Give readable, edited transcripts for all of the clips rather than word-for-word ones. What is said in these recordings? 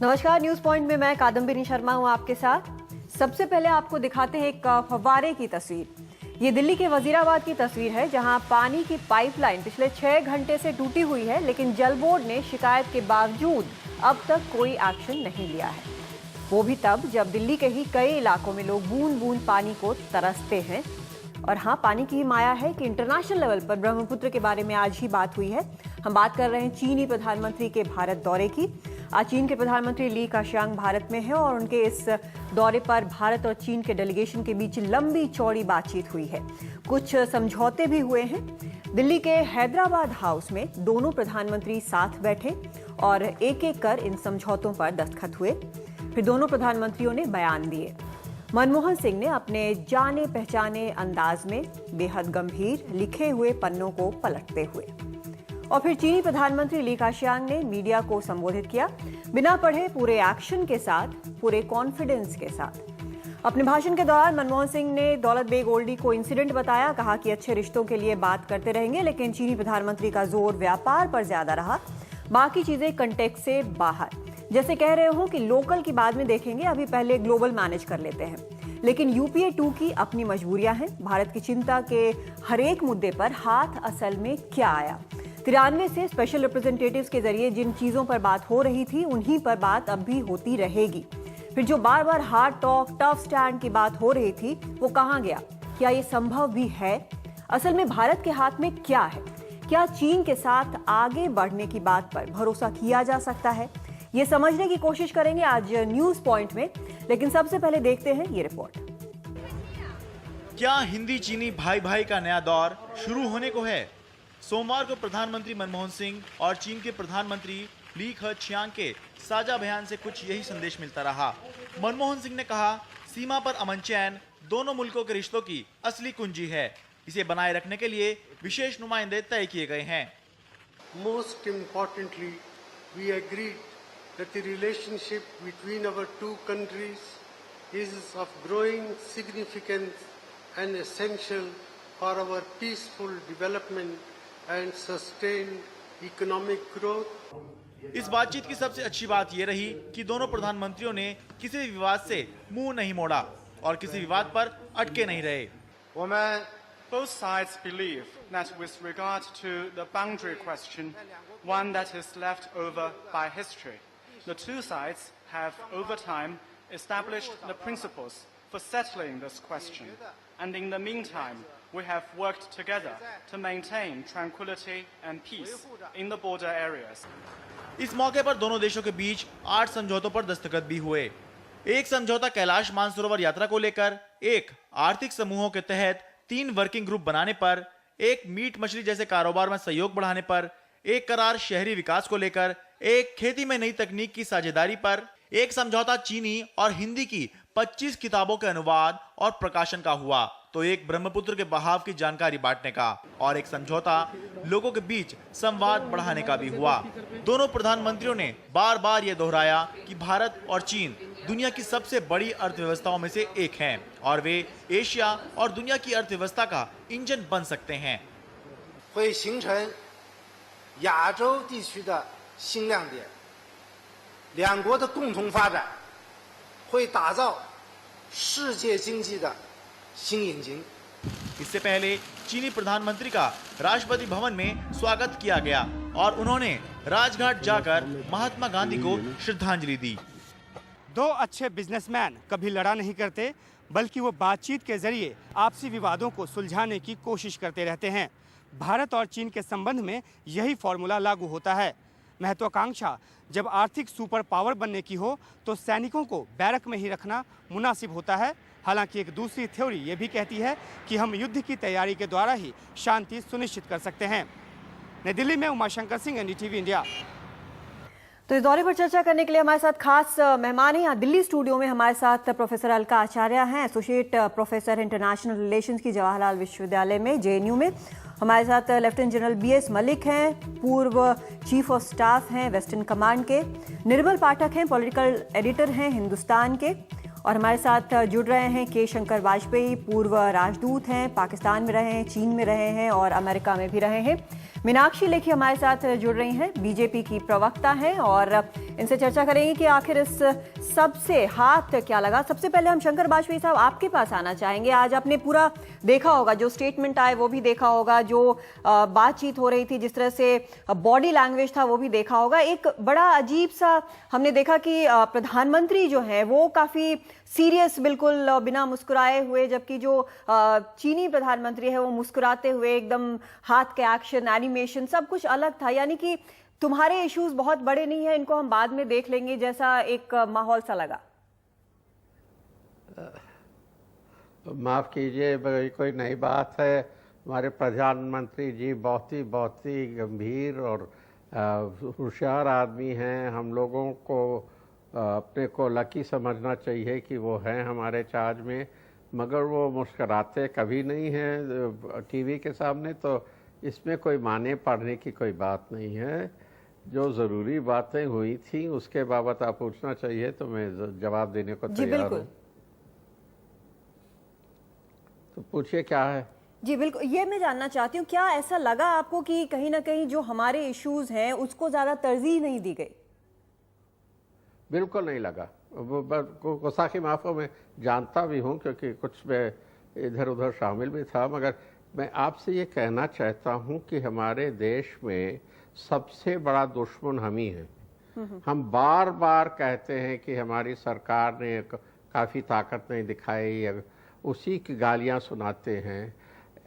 नमस्कार, news point में मैं कादम्बिनी शर्मा हूं आपके साथ। सबसे पहले आपको दिखाते हैं एक फव्वारे की तस्वीर। ये दिल्ली के वजीराबाद की तस्वीर है, जहां पानी की पाइपलाइन पिछले 6 घंटे से टूटी हुई है, लेकिन जल बोर्ड ने शिकायत के बावजूद अब तक कोई एक्शन नहीं लिया है। वो भी तब जब दिल्ली के ही कई इलाकों में लोग बूंद बूंद पानी को तरसते हैं। और हाँ, पानी की माया है कि इंटरनेशनल लेवल पर ब्रह्मपुत्र के बारे में आज ही बात हुई है। हम बात कर रहे हैं चीनी प्रधानमंत्री के भारत दौरे की। आज चीन के प्रधानमंत्री ली काशियांग भारत में हैं और उनके इस दौरे पर भारत और चीन के डेलीगेशन के बीच लंबी चौड़ी बातचीत हुई है। कुछ समझौते भी हुए हैं। दिल्ली के हैदराबाद हाउस में दोनों प्रधानमंत्री साथ बैठे और एक एक कर इन समझौतों पर दस्तखत हुए। फिर दोनों प्रधानमंत्रियों ने बयान दिए। मनमोहन सिंह ने अपने जाने पहचाने अंदाज में बेहद गंभीर लिखे हुए पन्नों को पलटते हुए, और फिर चीनी प्रधानमंत्री ली काशियांग ने मीडिया को संबोधित किया, बिना पढ़े पूरे एक्शन के साथ, पूरे कॉन्फिडेंस के साथ। अपने भाषण के दौरान मनमोहन सिंह ने दौलत बेग ओल्डी को इंसिडेंट बताया। कहा कि अच्छे रिश्तों के लिए बात करते रहेंगे, लेकिन चीनी प्रधानमंत्री का जोर व्यापार पर ज्यादा रहा, बाकी चीजें कंटेक्स्ट से बाहर। जैसे कह रहे हो कि लोकल की बाद में देखेंगे, अभी पहले ग्लोबल मैनेज कर लेते हैं। लेकिन यूपीए 2 की अपनी मजबूरियां हैं। भारत की चिंता के हर एक मुद्दे पर हाथ असल में क्या आया। 93 से स्पेशल रिप्रेजेंटेटिव्स के जरिए जिन चीजों पर बात हो रही थी, उन्हीं पर बात अब भी होती रहेगी। फिर जो बार बार हार्ड टॉक, टफ स्टैंड की बात हो रही थी, वो कहां गया? क्या ये संभव भी है? असल में भारत के हाथ में क्या है? क्या चीन के साथ आगे बढ़ने की बात पर भरोसा किया जा सकता है? ये समझने की कोशिश करेंगे आज न्यूज पॉइंट में, लेकिन सबसे पहले देखते हैं ये रिपोर्ट। क्या हिंदी चीनी भाई भाई का नया दौर शुरू होने को है? सोमवार को प्रधानमंत्री मनमोहन सिंह और चीन के प्रधानमंत्री ली काशियांग के साझा बयान से कुछ यही संदेश मिलता रहा। मनमोहन सिंह ने कहा, सीमा पर अमन चैन दोनों मुल्कों के रिश्तों की असली कुंजी है। इसे बनाए रखने के लिए विशेष नुमाइंदे तय किए गए हैं। Most importantly, we agreed that the relationship between our two countries is of growing significance and essential for our peaceful development and sustained economic growth. इस बातचीत की सबसे अच्छी बात यह रही कि दोनों प्रधानमंत्रियों ने किसी विवाद से मुंह नहीं मोड़ा और किसी विवाद पर अटके नहीं रहे। Both sides believe that with regard to the boundary question, one that is left over by history, the two sides have over time established the principles for settling this question, and in the meantime, we have worked together to maintain tranquility and peace in the border areas. इस मौके पर दोनों देशों के बीच 8 समझौतों पर दस्तखत भी हुए। एक समझौता कैलाश मानसरोवर यात्रा को लेकर, एक आर्थिक समूहों के तहत 3 वर्किंग ग्रुप बनाने पर, एक मीट मछली जैसे कारोबार में सहयोग बढ़ाने पर, एक करार शहरी विकास को लेकर, एक खेती में नई तकनीक की साझेदारी पर, एक समझौता चीनी और हिंदी की 25 किताबों के अनुवाद और प्रकाशन का हुआ, तो एक ब्रह्मपुत्र के बहाव की जानकारी बांटने का, और एक समझौता लोगों के बीच संवाद बढ़ाने का भी हुआ। दोनों प्रधानमंत्रियों ने बार बार यह दोहराया कि भारत और चीन दुनिया की सबसे बड़ी अर्थव्यवस्थाओं में से एक हैं और वे एशिया और दुनिया की अर्थव्यवस्था का इंजन बन सकते हैं। 会形成亚洲地区的新亮点，两国的共同发展会打造世界经济的新引擎。 इससे पहले चीनी प्रधानमंत्री का राष्ट्रपति भवन में स्वागत किया गया और उन्होंने राजघाट जाकर महात्मा गांधी को श्रद्धांजलि दी। दो अच्छे बिजनेसमैन कभी लड़ा नहीं करते, बल्कि वो बातचीत के जरिए आपसी विवादों को सुलझाने की कोशिश करते रहते हैं। भारत और चीन के संबंध में यही फॉर्मूला लागू होता है। महत्वाकांक्षा जब आर्थिक सुपर पावर बनने की हो तो सैनिकों को बैरक में ही रखना मुनासिब होता है। हालांकि एक दूसरी थ्योरी ये भी कहती है कि हम युद्ध की तैयारी के द्वारा ही शांति सुनिश्चित कर सकते हैं। नई दिल्ली में उमाशंकर सिंह, एनडीटीवी इंडिया। तो इस दौरे पर चर्चा करने के लिए हमारे साथ खास मेहमान हैं। यहाँ दिल्ली स्टूडियो में हमारे साथ प्रोफेसर अलका आचार्य हैं, एसोसिएट प्रोफेसर इंटरनेशनल रिलेशंस की जवाहरलाल विश्वविद्यालय में, जेएनयू में। हमारे साथ लेफ्टिनेंट जनरल बीएस मलिक हैं, पूर्व चीफ ऑफ स्टाफ हैं वेस्टर्न कमांड के। निर्मल पाठक हैं, पॉलिटिकल एडिटर हैं हिंदुस्तान के। और हमारे साथ जुड़ रहे हैं के शंकर वाजपेयी, पूर्व राजदूत हैं, पाकिस्तान में रहे हैं, चीन में रहे हैं और अमेरिका में भी रहे हैं। मीनाक्षी लेखी हमारे साथ जुड़ रही हैं, बीजेपी की प्रवक्ता हैं और इनसे चर्चा करेंगे कि आखिर इस सब से हाथ क्या लगा। सबसे पहले हम शंकर बाजपेयी साहब आपके पास आना चाहेंगे। आज आपने पूरा देखा होगा, जो स्टेटमेंट आए वो भी देखा होगा, जो बातचीत हो रही थी, जिस तरह से बॉडी लैंग्वेज था वो भी देखा होगा। एक बड़ा अजीब सा हमने देखा कि प्रधानमंत्री जो है वो काफी सीरियस, बिल्कुल बिना मुस्कुराए हुए, जबकि जो चीनी प्रधानमंत्री है वो मुस्कुराते हुए, एकदम हाथ के एक्शन, एनिमेशन, सब कुछ अलग था। यानी कि तुम्हारे इश्यूज बहुत बड़े नहीं है, इनको हम बाद में देख लेंगे, जैसा एक माहौल सा लगा। माफ कीजिए, कोई नई बात है। हमारे प्रधानमंत्री जी बहुत ही गंभीर और होशियार आदमी हैं। हम लोगों को अपने को लकी समझना चाहिए कि वो हैं हमारे चार्ज में, मगर वो मुस्कराते कभी नहीं हैं टीवी के सामने, तो इसमें कोई माने पड़ने की कोई बात नहीं है। जो ज़रूरी बातें हुई थी उसके बाबत आप पूछना चाहिए, तो मैं जवाब देने को तैयार हूँ। तो पूछिए क्या है। जी बिल्कुल, ये मैं जानना चाहती हूँ, क्या ऐसा लगा आपको कि कहीं ना कहीं जो हमारे इश्यूज हैं उसको ज़्यादा तरजीह नहीं दी गई? बिल्कुल नहीं लगा। गुस्ताखी माफ़ हो, मैं जानता भी हूँ क्योंकि कुछ मैं इधर उधर शामिल भी था, मगर मैं आपसे ये कहना चाहता हूँ कि हमारे देश में सबसे बड़ा दुश्मन हम ही हैं। हम बार बार कहते हैं कि हमारी सरकार ने काफ़ी ताकत नहीं दिखाई, या उसी की गालियाँ सुनाते हैं।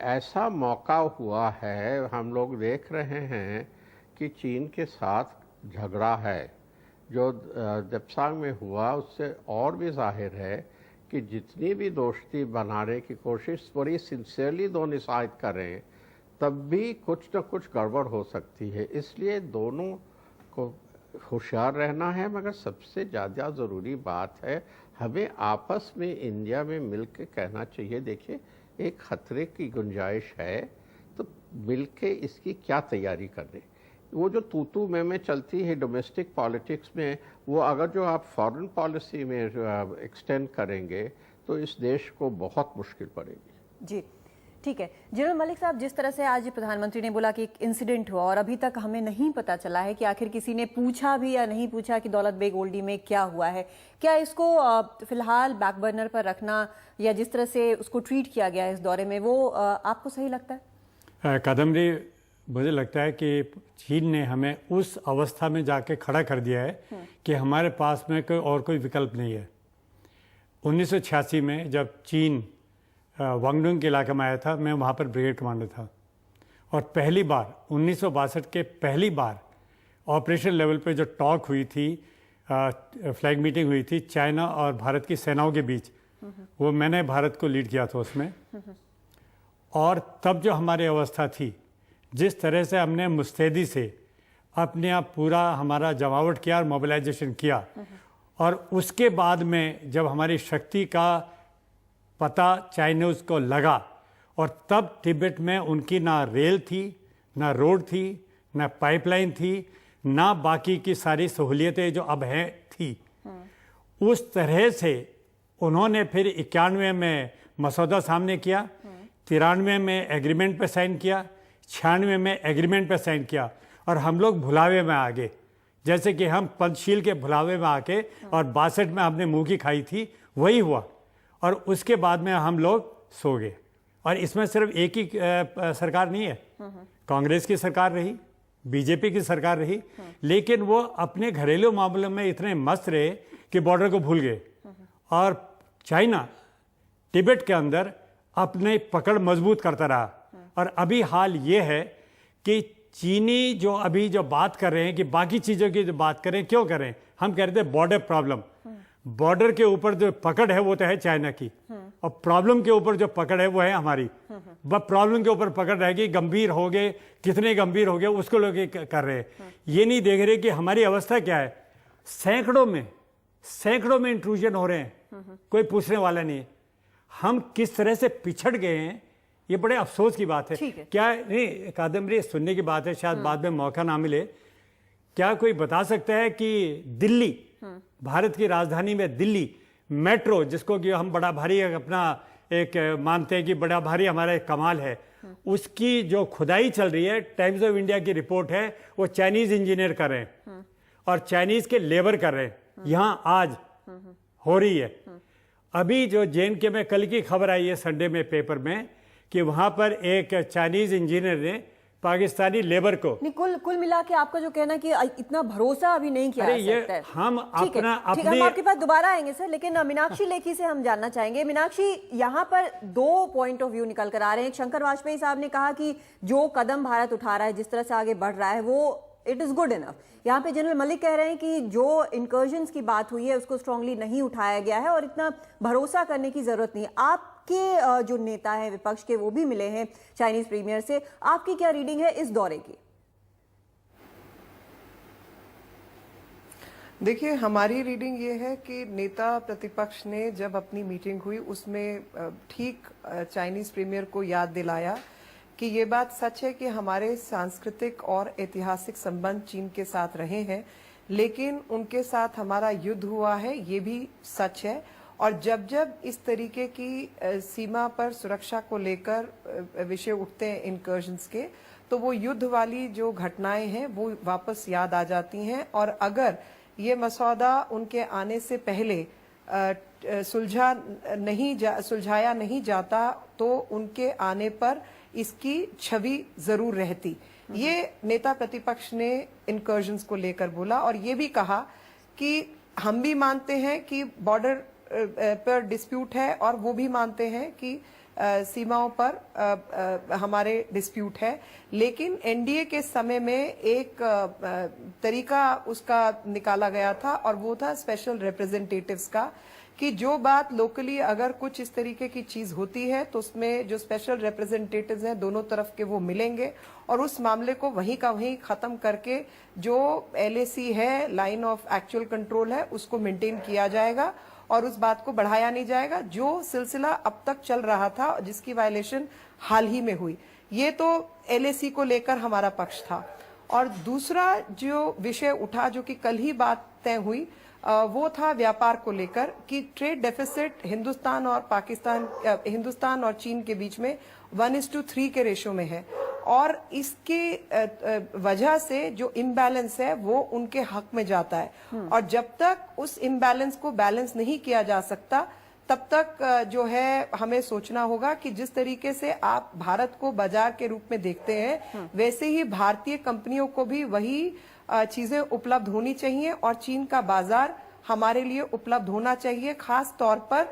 ऐसा मौका हुआ है, हम लोग देख रहे हैं कि चीन के साथ झगड़ा है जो देप्सांग में हुआ, उससे और भी जाहिर है कि जितनी भी दोस्ती बनाने की कोशिश बड़ी सिंसियरली दोनों साइड करें, तब भी कुछ न कुछ गड़बड़ हो सकती है। इसलिए दोनों को होशियार रहना है, मगर सबसे ज़्यादा ज़रूरी बात है हमें आपस में इंडिया में मिल के कहना चाहिए, देखिए एक खतरे की गुंजाइश है तो मिल के इसकी क्या तैयारी करने। वो जो तू में चलती है डोमेस्टिक पॉलिटिक्स में, वो अगर जो आप फॉरेन पॉलिसी में एक्सटेंड करेंगे तो इस देश को बहुत मुश्किल पड़ेगी। जी ठीक है। जनरल मलिक साहब, जिस तरह से आज प्रधानमंत्री ने बोला कि एक इंसिडेंट हुआ और अभी तक हमें नहीं पता चला है कि आखिर किसी ने पूछा भी या नहीं पूछा कि दौलत बेग ओल्डी में क्या हुआ है, क्या इसको फिलहाल बैक बर्नर पर रखना या जिस तरह से उसको ट्रीट किया गया है इस दौरे में, वो आपको सही लगता है? कादम्बरी, मुझे लगता है कि चीन ने हमें उस अवस्था में जाके खड़ा कर दिया है कि हमारे पास में कोई विकल्प नहीं है। 1986 में जब चीन वांगडोंग के इलाके में आया था, मैं वहाँ पर ब्रिगेड कमांडर था, और पहली बार 1962 के पहली बार ऑपरेशन लेवल पे जो टॉक हुई थी, फ्लैग मीटिंग हुई थी चाइना और भारत की सेनाओं के बीच, वो मैंने भारत को लीड किया था उसमें। और तब जो हमारी अवस्था थी, जिस तरह से हमने मुस्तैदी से अपने आप पूरा हमारा जमावट किया और मोबिलाइजेशन किया, और उसके बाद में जब हमारी शक्ति का पता चाइनीज़ को लगा, और तब तिब्बत में उनकी ना रेल थी, ना रोड थी, ना पाइपलाइन थी, ना बाकी की सारी सहूलियतें जो अब हैं थी। उस तरह से उन्होंने फिर 91 में मसौदा सामने किया, 93 में एग्रीमेंट पे साइन किया, 96 में एग्रीमेंट पे साइन किया, और हम लोग भुलावे में आ गए। जैसे कि हम पंचशील के भुलावे में आके और 62 में हमने मुँह की खाई थी, वही हुआ। और उसके बाद में हम लोग सो गए। और इसमें सिर्फ एक ही सरकार नहीं है, कांग्रेस की सरकार रही, बीजेपी की सरकार रही, लेकिन वो अपने घरेलू मामलों में इतने मस्त रहे कि बॉर्डर को भूल गए। और चाइना तिब्बत के अंदर अपने पकड़ मजबूत करता रहा। और अभी हाल ये है कि चीनी जो अभी जो बात कर रहे हैं कि बाकी चीज़ों की जो बात करें, क्यों करें, हम कह रहे थे बॉर्डर प्रॉब्लम। बॉर्डर के ऊपर जो पकड़ है वो तो है चाइना की, और प्रॉब्लम के ऊपर जो पकड़ है वो है हमारी। बस प्रॉब्लम के ऊपर पकड़ रहेगी, गंभीर हो गए, कितने गंभीर हो गए उसको लोग कर रहे हैं। ये नहीं देख रहे कि हमारी अवस्था क्या है। सैकड़ों में इंट्रूजन हो रहे हैं, कोई पूछने वाला नहीं है। हम किस तरह से पिछड़ गए हैं, ये बड़े अफसोस की बात है। क्या नहीं, कादम्बरी, सुनने की बात है, शायद बाद में मौका ना मिले। क्या कोई बता सकता है कि दिल्ली, भारत की राजधानी में दिल्ली मेट्रो, जिसको कि हम बड़ा भारी अपना एक मानते हैं कि बड़ा भारी हमारा एक कमाल है, उसकी जो खुदाई चल रही है, टाइम्स ऑफ इंडिया की रिपोर्ट है, वो चाइनीज इंजीनियर कर रहे हैं। और चाइनीज के लेबर कर रहे हैं। यहाँ आज हो रही है। अभी जो JNK में कल की खबर आई है संडे में पेपर में कि वहां पर एक चाइनीज इंजीनियर ने पाकिस्तानी लेबर को कुल मिला के आपका जो कहना कि इतना भरोसा अभी नहीं किया जा सकता है। हम ठीक है, हम आपके पास दोबारा आएंगे सर, लेकिन मीनाक्षी लेखी से हम जानना चाहेंगे। मीनाक्षी, यहाँ पर दो पॉइंट ऑफ व्यू निकल कर आ रहे हैं। शंकर वाजपेयी साहब ने कहा कि जो कदम भारत उठा रहा है, जिस तरह से आगे बढ़ रहा है, वो इट इज गुड इनफ। यहाँ पे जनरल मलिक कह रहे हैं कि जो इनकर्जन्स की बात हुई है उसको स्ट्रांगली नहीं उठाया गया है और इतना भरोसा करने की जरूरत नहीं है। आपके जो नेता हैं विपक्ष के, वो भी मिले हैं चाइनीज प्रीमियर से, आपकी क्या रीडिंग है इस दौरे की? देखिए, हमारी रीडिंग ये है कि नेता प्रतिपक्ष ने जब अपनी मीटिंग हुई उसमें ठीक चाइनीज प्रीमियर को याद दिलाया कि ये बात सच है कि हमारे सांस्कृतिक और ऐतिहासिक संबंध चीन के साथ रहे हैं, लेकिन उनके साथ हमारा युद्ध हुआ है, ये भी सच है। और जब जब इस तरीके की सीमा पर सुरक्षा को लेकर विषय उठते हैं इनकर्जन्स के, तो वो युद्ध वाली जो घटनाएं हैं वो वापस याद आ जाती हैं। और अगर ये मसौदा उनके आने से पहले सुलझाया नहीं जाता तो उनके आने पर इसकी छवि जरूर रहती। ये नेता प्रतिपक्ष ने इनकर्जन्स को लेकर बोला और ये भी कहा कि हम भी मानते हैं कि बॉर्डर पर डिस्प्यूट है और वो भी मानते हैं कि सीमाओं पर हमारे डिस्प्यूट है, लेकिन एनडीए के समय में एक तरीका उसका निकाला गया था और वो था स्पेशल रिप्रेजेंटेटिव्स का, कि जो बात लोकली अगर कुछ इस तरीके की चीज होती है तो उसमें जो स्पेशल रिप्रेजेंटेटिव्स हैं दोनों तरफ के वो मिलेंगे और उस मामले को वहीं का वहीं खत्म करके जो LAC है, लाइन ऑफ एक्चुअल कंट्रोल है, उसको मेंटेन किया जाएगा और उस बात को बढ़ाया नहीं जाएगा। जो सिलसिला अब तक चल रहा था जिसकी वायलेशन हाल ही में हुई, ये तो LAC को लेकर हमारा पक्ष था। और दूसरा जो विषय उठा जो कि कल ही बात तय हुई, वो था व्यापार को लेकर कि ट्रेड डेफिसिट हिंदुस्तान और चीन के बीच में 1:3 के रेशो में है और इसके वजह से जो इम्बैलेंस है वो उनके हक में जाता है और जब तक उस इम्बैलेंस को बैलेंस नहीं किया जा सकता तब तक जो है हमें सोचना होगा कि जिस तरीके से आप भारत को बाजार के रूप में देखते हैं वैसे ही भारतीय कंपनियों को भी वही चीजें उपलब्ध होनी चाहिए और चीन का बाजार हमारे लिए उपलब्ध होना चाहिए। खास तौर पर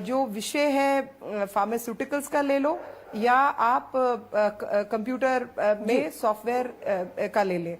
जो विषय है फार्मास्यूटिकल्स का ले लो या आप कंप्यूटर में सॉफ्टवेयर का ले लें।